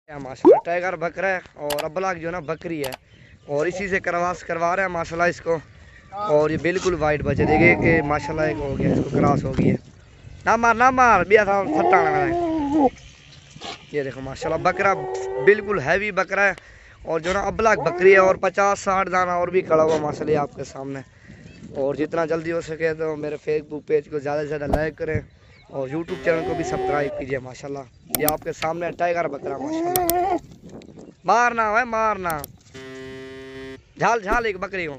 माशाल्लाह टाइगर बकरा है और अब्लाक जो है ना बकरी है और इसी से करवास करवा रहे हैं माशाल्लाह इसको। और ये बिल्कुल वाइट बचे देखिए कि माशाल्लाह एक हो गया, इसको क्रॉस हो गई है। ना मार बिया था फट्टा है। ये देखो माशाल्लाह बकरा बिल्कुल हैवी बकरा है और जो ना अब्लाक बकरी है और 50-60 दाना और भी खड़ा हुआ माशाल्लाह आपके सामने। और जितना जल्दी हो सके तो मेरे फेसबुक पेज को ज़्यादा से ज़्यादा लाइक करें और यूट्यूब चैनल को भी सब्सक्राइब कीजिए माशाल्लाह। ये आपके सामने टाइगर बकरा माशाल्लाह। मारना है मारना, झाल झाल एक बकरी को।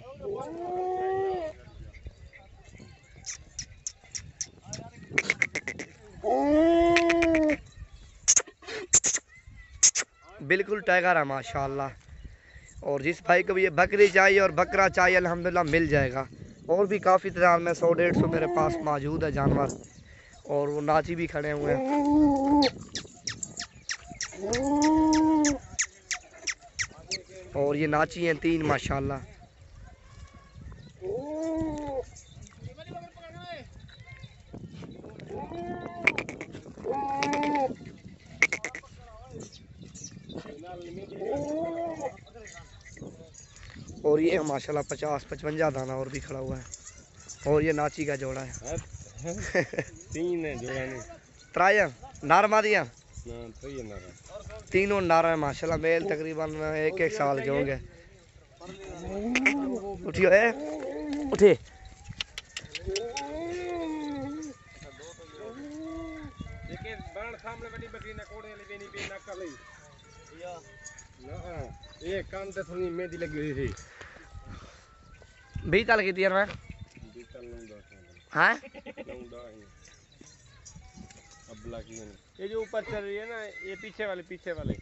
बिल्कुल टाइगर है माशाल्लाह। और जिस भाई को भी ये बकरी चाहिए और बकरा चाहिए अल्हम्दुलिल्लाह मिल जाएगा। और भी काफ़ी तादाद में 100-150 मेरे पास मौजूद है जानवर और वो नाची भी खड़े हुए हैं। और ये नाची हैं 3 माशाल्लाह। और ये माशाल्लाह 50-55 दाना और भी खड़ा हुआ है। और ये नाची का जोड़ा है। 3 है जोड़ा नहीं त्राया नार मादिया ना, तो ये नारा तीनों नारा है माशाल्लाह। मेल तकरीबन 1-1 साल के होंगे। उठियो है उठे। लेकिन बाण सामने बड़ी बकरी ना कोड़े वाली बेनी बे ना कलई या ना ये कान ते थोड़ी मेहंदी लगी हुई थी। 20 साल की थी मैं। 20 साल लौंडा हां लौंडा है अब ब्लैक में ये जो ऊपर चल रही है ना, ये पीछे वाले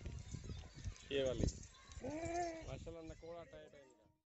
ये वाली